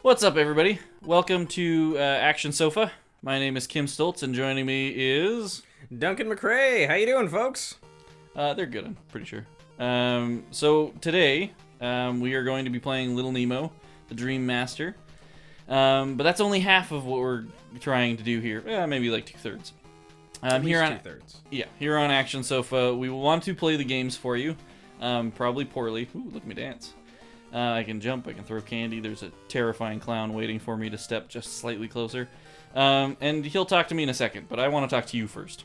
What's up, everybody? Welcome to Action Sofa. My name is Kim Stolz, and joining me is... Duncan MacRae. How you doing, folks? They're good, I'm pretty sure. So today, we are going to be playing Little Nemo, the Dream Master. But that's only half of what we're trying to do here. Maybe like 2/3. At least here on 2/3. Yeah, here on Action Sofa, we want to play the games for you. Probably poorly. Ooh, look at me dance. I can jump, I can throw candy. There's a terrifying clown waiting for me to step just slightly closer. And he'll talk to me in a second, but I want to talk to you first.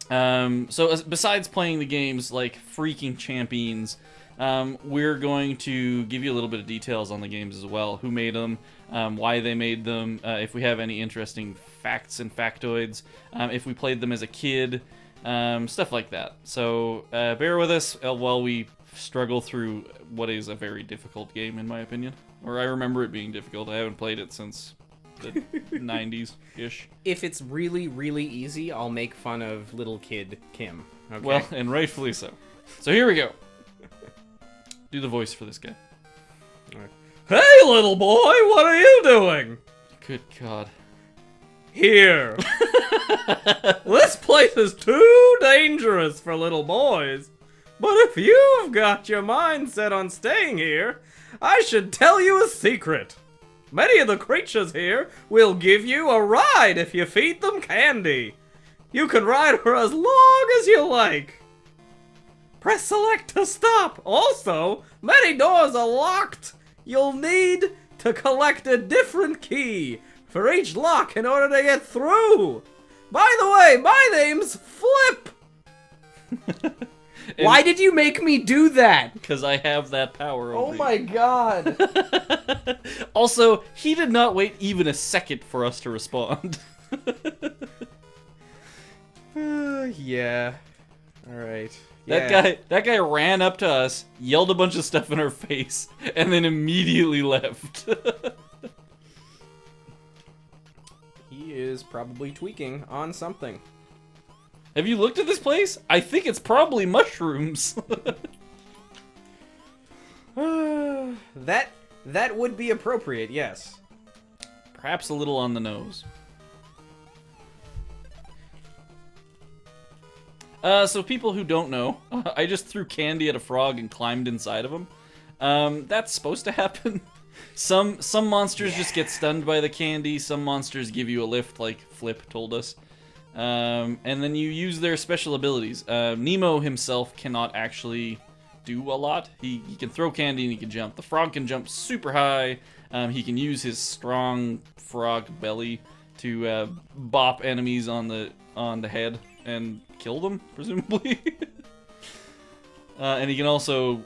Besides playing the games like freaking champions, we're going to give you a little bit of details on the games as well. Who made them, why they made them, if we have any interesting facts and factoids, if we played them as a kid, stuff like that. So bear with us while we struggle through what is a very difficult game, in my opinion. Or I remember it being difficult. I haven't played it since the 90s-ish. If it's really, really easy, I'll make fun of little kid Kim. Okay? Well, and rightfully so. So here we go. Do the voice for this guy. Hey, little boy, what are you doing? Good God. Here. This place is too dangerous for little boys. But if you've got your mind set on staying here, I should tell you a secret. Many of the creatures here will give you a ride if you feed them candy. You can ride for as long as you like. Press select to stop. Also, many doors are locked. You'll need to collect a different key for each lock in order to get through. By the way, my name's Flip. Why did you make me do that? Because I have that power over Oh my god. Also, he did not wait even a second for us to respond. Yeah. Alright. That guy ran up to us, yelled a bunch of stuff in our face, and then immediately left. He is probably tweaking on something. Have you looked at this place? I think it's probably mushrooms. That would be appropriate, yes. Perhaps a little on the nose. So people who don't know, I just threw candy at a frog and climbed inside of him. That's supposed to happen. Some monsters just get stunned by the candy. Some monsters give you a lift, like Flip told us. And then you use their special abilities. Nemo himself cannot actually do a lot. He can throw candy and he can jump. The frog can jump super high. He can use his strong frog belly to bop enemies on the head and kill them, presumably. And he can also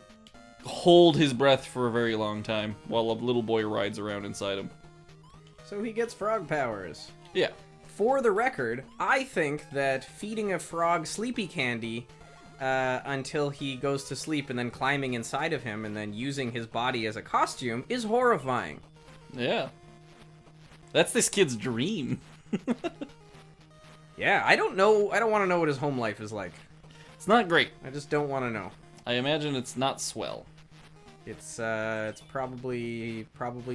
hold his breath for a very long time while a little boy rides around inside him. So he gets frog powers. Yeah. For the record, I think that feeding a frog sleepy candy until he goes to sleep and then climbing inside of him and then using his body as a costume is horrifying. Yeah. That's this kid's dream. Yeah, I don't know. I don't want to know what his home life is like. It's not great. I just don't want to know. I imagine it's not swell. It's probably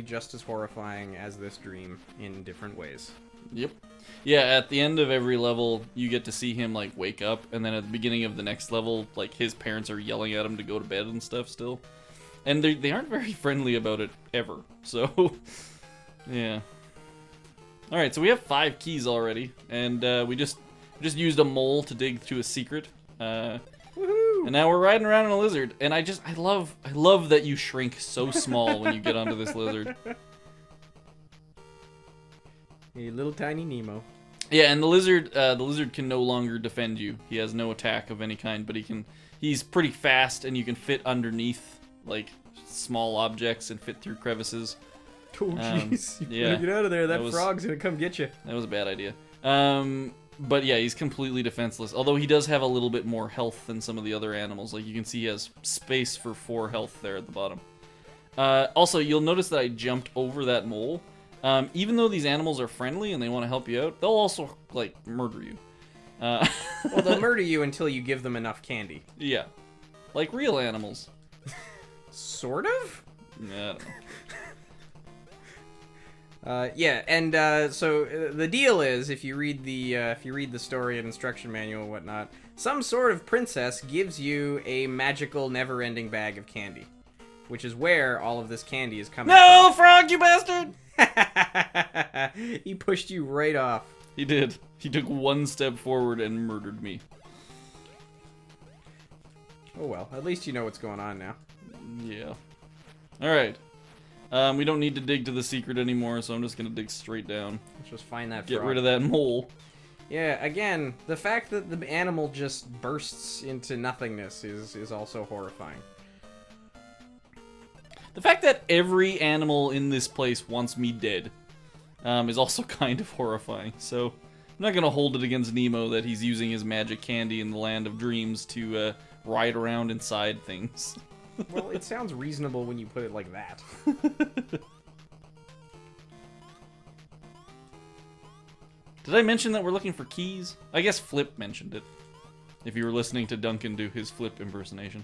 just as horrifying as this dream in different ways. Yep. Yeah, at the end of every level, you get to see him, like, wake up, and then at the beginning of the next level, like, his parents are yelling at him to go to bed and stuff still. And they aren't very friendly about it, ever. So, yeah. Alright, so we have 5 keys already, and we just used a mole to dig to a secret. Woohoo! And now we're riding around in a lizard, and I love that you shrink so small when you get onto this lizard. A little tiny Nemo. Yeah, and the lizard can no longer defend you. He has no attack of any kind, but he's pretty fast, and you can fit underneath, like, small objects and fit through crevices. Oh, jeez. You yeah. better get out of there. That was- frog's gonna come get you. That was a bad idea. But yeah, he's completely defenseless. Although he does have a little bit more health than some of the other animals. Like, you can see he has space for 4 health there at the bottom. Also, you'll notice that I jumped over that mole. Even though these animals are friendly and they want to help you out, they'll also, like, murder you. Well, they'll murder you until you give them enough candy. Yeah. Like real animals. Sort of? Yeah, I don't know. Yeah, and so the deal is, if you read the story and instruction manual and whatnot, some sort of princess gives you a magical, never-ending bag of candy, which is where all of this candy is coming No, Frog, you bastard! from. He pushed you right off. He did. He took one step forward and murdered me. Oh well, at least you know what's going on now. Yeah. Alright. We don't need to dig to the secret anymore, so I'm just gonna dig straight down. Let's just find that Get frog. rid of that mole. Yeah, again, the fact that the animal just bursts into nothingness is also horrifying. The fact that every animal in this place wants me dead is also kind of horrifying. So I'm not gonna hold it against Nemo that he's using his magic candy in the land of dreams to ride around inside things. Well, it sounds reasonable when you put it like that. Did I mention that we're looking for keys? I guess Flip mentioned it. If you were listening to Duncan do his Flip impersonation.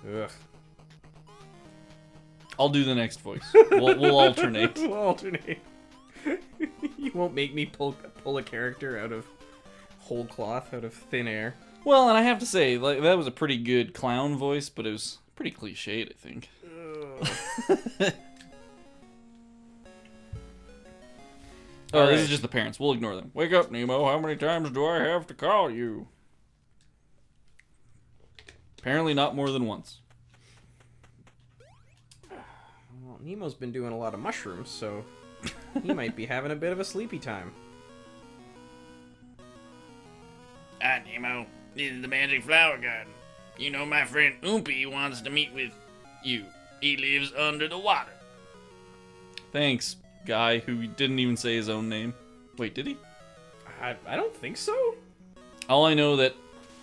Ugh. I'll do the next voice. We'll alternate. We'll alternate. You won't make me pull a character out of whole cloth, out of thin air. Well, and I have to say, like, that was a pretty good clown voice, but it was pretty cliched, I think. Oh, this is just the parents. We'll ignore them. Wake up, Nemo. How many times do I have to call you? Apparently not more than once. Well, Nemo's been doing a lot of mushrooms, so he might be having a bit of a sleepy time. Ah, Nemo, this is the Magic Flower Garden. You know my friend Oompy wants to meet with you. He lives under the water. Thanks, guy who didn't even say his own name. Wait, did he? I don't think so. All I know that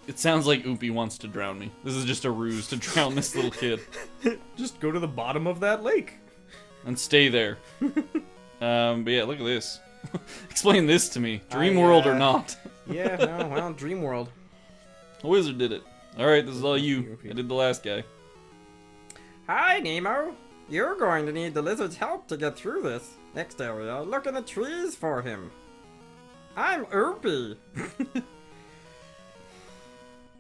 it sounds like Oopie wants to drown me. This is just a ruse to drown this little kid. Just go to the bottom of that lake. And stay there. But yeah, look at this. Explain this to me. Dream world or not. Yeah, no, well, Dream World. A wizard did it. Alright, this is all you. I did the last guy. Hi, Nemo. You're going to need the lizard's help to get through this. Next area, look in the trees for him. I'm Oopie.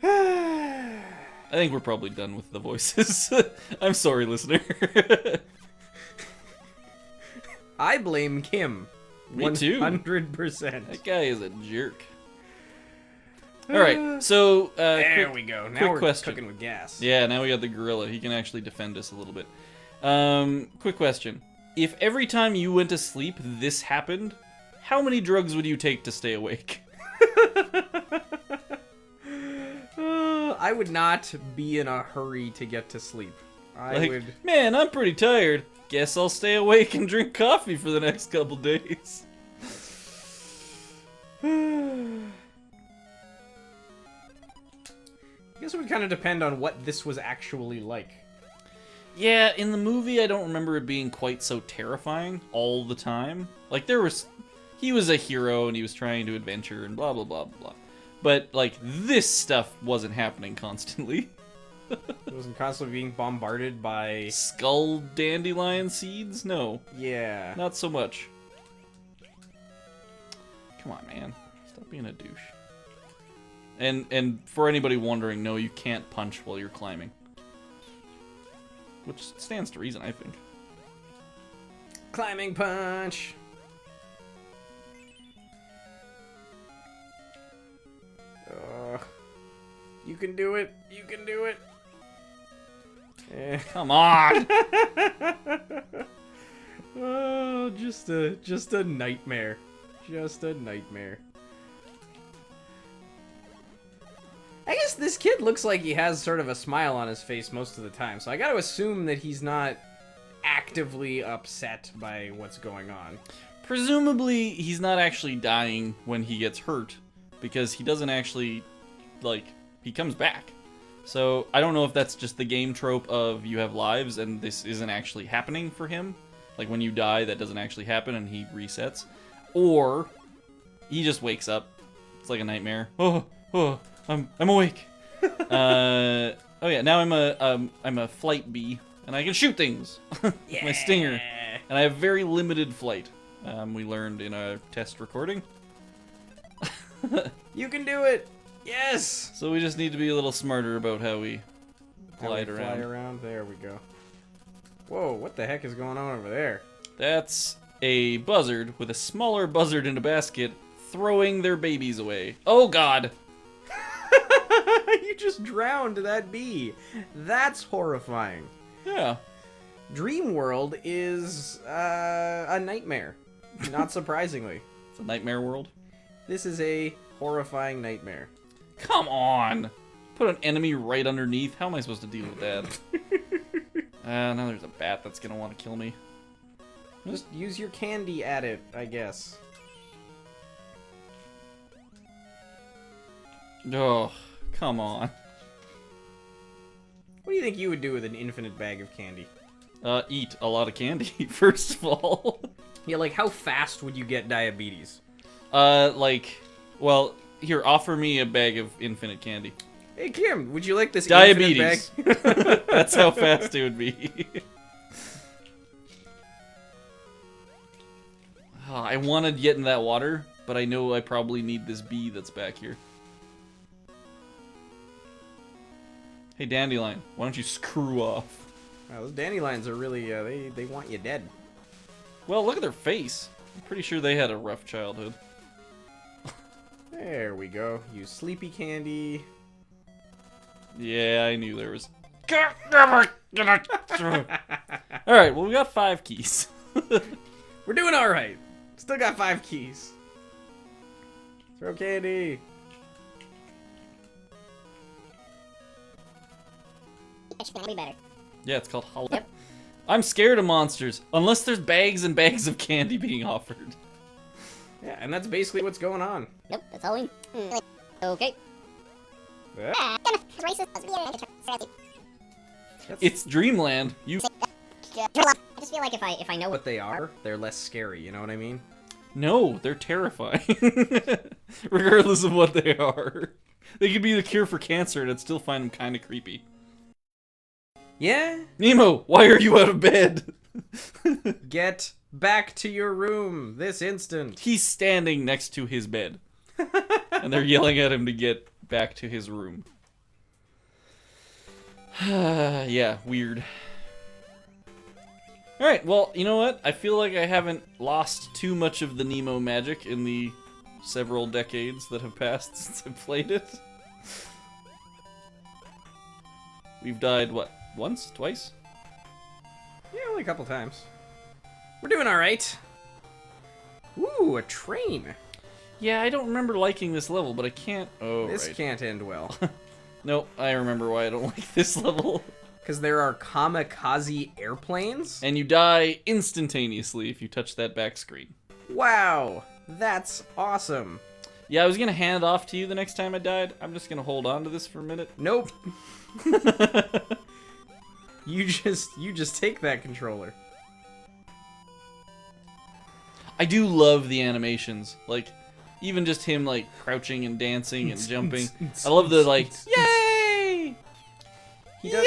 I think we're probably done with the voices. I'm sorry, listener. I blame Kim. Me too. 100%. That guy is a jerk. Alright, so, There quick, we go. Now quick we're question. cooking with gas. Yeah, now we got the gorilla. He can actually defend us a little bit. Quick question. If every time you went to sleep this happened, how many drugs would you take to stay awake? I would not be in a hurry to get to sleep. I Like, would... man, I'm pretty tired. Guess I'll stay awake and drink coffee for the next couple days. I guess it would kind of depend on what this was actually like. Yeah, in the movie, I don't remember it being quite so terrifying all the time. Like, he was a hero and he was trying to adventure and blah, blah, blah, blah. But, like, this stuff wasn't happening constantly. It wasn't constantly being bombarded by... Skull dandelion seeds? No, Yeah. not so much. Come on, man. Stop being a douche. And for anybody wondering, no, you can't punch while you're climbing. Which stands to reason, I think. Climbing punch! You can do it! You can do it! Eh. Come on! Oh, just a nightmare. Just a nightmare. I guess this kid looks like he has sort of a smile on his face most of the time, so I gotta assume that he's not actively upset by what's going on. Presumably, he's not actually dying when he gets hurt, because he doesn't actually, like, he comes back. So, I don't know if that's just the game trope of you have lives and this isn't actually happening for him. Like, when you die, that doesn't actually happen and he resets. Or, he just wakes up. It's like a nightmare. Oh, I'm awake. Oh yeah, now I'm a flight bee, and I can shoot things. Yeah. My stinger. And I have very limited flight. We learned in a test recording. You can do it! Yes! So we just need to be a little smarter about how we glide Fly around. around. There we go. Whoa, what the heck is going on over there? That's a buzzard with a smaller buzzard in a basket throwing their babies away. Oh god! You just drowned that bee. That's horrifying. Yeah. Dream World is a nightmare. Not surprisingly. It's a nightmare world. This is a horrifying nightmare. Come on! Put an enemy right underneath. How am I supposed to deal with that? Now there's a bat that's gonna want to kill me. Just use your candy at it, I guess. Oh, come on. What do you think you would do with an infinite bag of candy? Eat a lot of candy, first of all. Yeah, like how fast would you get diabetes? Well, here, offer me a bag of infinite candy. Hey Kim, would you like this Diabetes. infinite bag? That's how fast it would be. Oh, I want to get in that water, but I know I probably need this bee that's back here. Hey, Dandelion, why don't you screw off? Wow, those dandelions are really, they want you dead. Well, look at their face. I'm pretty sure they had a rough childhood. There we go. Use sleepy candy. Yeah, I knew there was... Alright, well, we got 5 keys. We're doing alright. Still got 5 keys. Throw candy. That'll be better. Yeah, it's called Hollow. Yep. I'm scared of monsters, unless there's bags and bags of candy being offered. Yeah, and that's basically what's going on. Nope, that's all we... Okay. Yeah. It's Dreamland. You... I just feel like if I know What they are, they're less scary, you know what I mean? No, they're terrifying. Regardless of what they are. They could be the cure for cancer and I'd still find them kind of creepy. Yeah? Nemo, why are you out of bed? Get back to your room this instant. He's standing next to his bed. And they're yelling at him to get back to his room. Yeah, weird. Alright, well, you know what? I feel like I haven't lost too much of the Nemo magic in the several decades that have passed since I played it. We've died, what, once? Twice? Yeah, only a couple times. We're doing alright. Ooh, a train. Yeah, I don't remember liking this level, but I can't... Oh, This right. can't end well. Nope, I remember why I don't like this level. Because there are kamikaze airplanes? And you die instantaneously if you touch that back screen. Wow, that's awesome. Yeah, I was gonna hand it off to you the next time I died. I'm just gonna hold on to this for a minute. Nope. You just take that controller. I do love the animations. Like, even just him, like, crouching and dancing and jumping. I love the, like, yay! He does,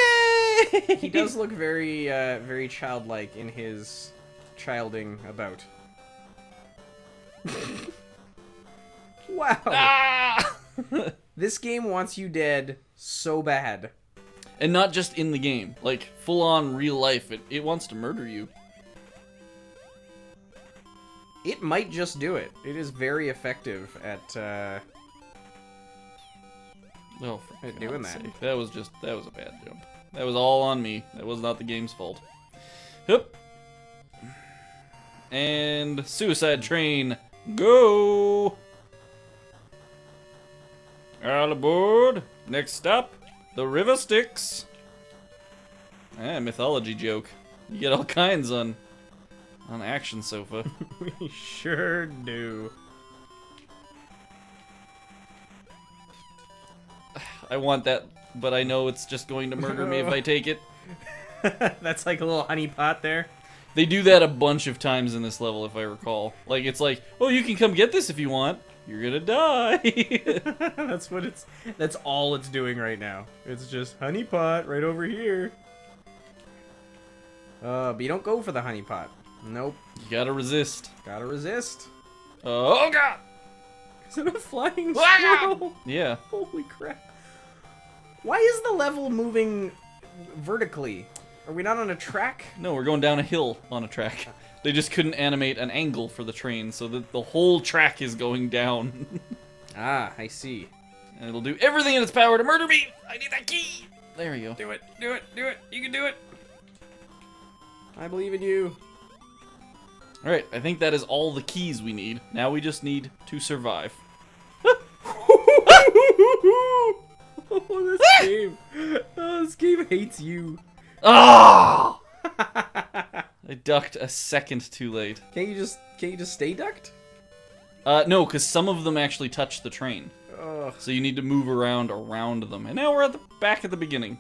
Yay! he does look very, very childlike in his childing about. Wow. Ah! This game wants you dead so bad. And not just in the game. Like, full on real life. It wants to murder you. It might just do it. It is very effective at, Oh, for doing God's that. sake. That was a bad jump. That was all on me. That was not the game's fault. Hup. And Suicide Train, go! All aboard. Next stop, the River Styx. Mythology joke. You get all kinds on Action Sofa. We sure do. I want that, but I know it's just going to murder me if I take it. That's like a little honeypot there. They do that a bunch of times in this level, if I recall. Like, it's like, oh, you can come get this if you want. You're gonna die. That's all it's doing right now. It's just honeypot right over here. But you don't go for the honeypot. Nope. You gotta resist. Gotta resist. Oh god! Is it a flying Wow. squirrel? Yeah. Holy crap. Why is the level moving vertically? Are we not on a track? No, we're going down a hill on a track. They just couldn't animate an angle for the train, so that the whole track is going down. Ah, I see. And it'll do everything in its power to murder me! I need that key! There we go. Do it, do it, do it. You can do it. I believe in you. Alright, I think that is all the keys we need. Now we just need to survive. Oh, this game. Oh, this game hates you. Ah! I ducked a second too late. Can't you just stay ducked? No, because some of them actually touch the train. Ugh. So you need to move around them. And now we're at the back at the beginning.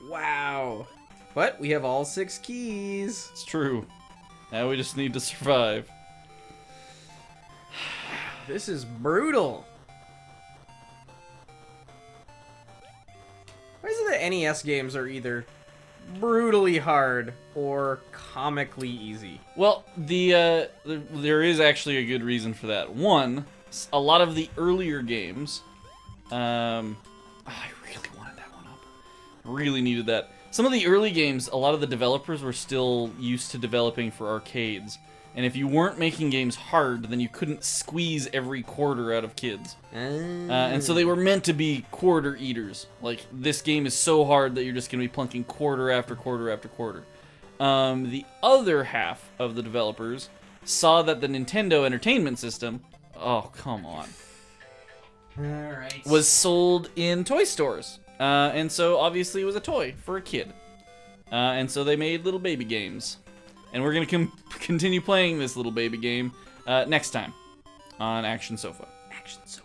Wow. But we have all 6 keys. It's true. Now we just need to survive. This is brutal. Why is it that NES games are either brutally hard or comically easy? Well, there is actually a good reason for that. One, a lot of the earlier games, I really wanted that one up. Really needed that. Some of the early games, a lot of the developers were still used to developing for arcades. And if you weren't making games hard, then you couldn't squeeze every quarter out of kids. And so they were meant to be quarter eaters. Like, this game is so hard that you're just going to be plunking quarter after quarter after quarter. The other half of the developers saw that the Nintendo Entertainment System, oh, come on, Alright. was sold in toy stores. And so, obviously, it was a toy for a kid. And so they made little baby games. And we're going to continue playing this little baby game next time on Action Sofa. Action so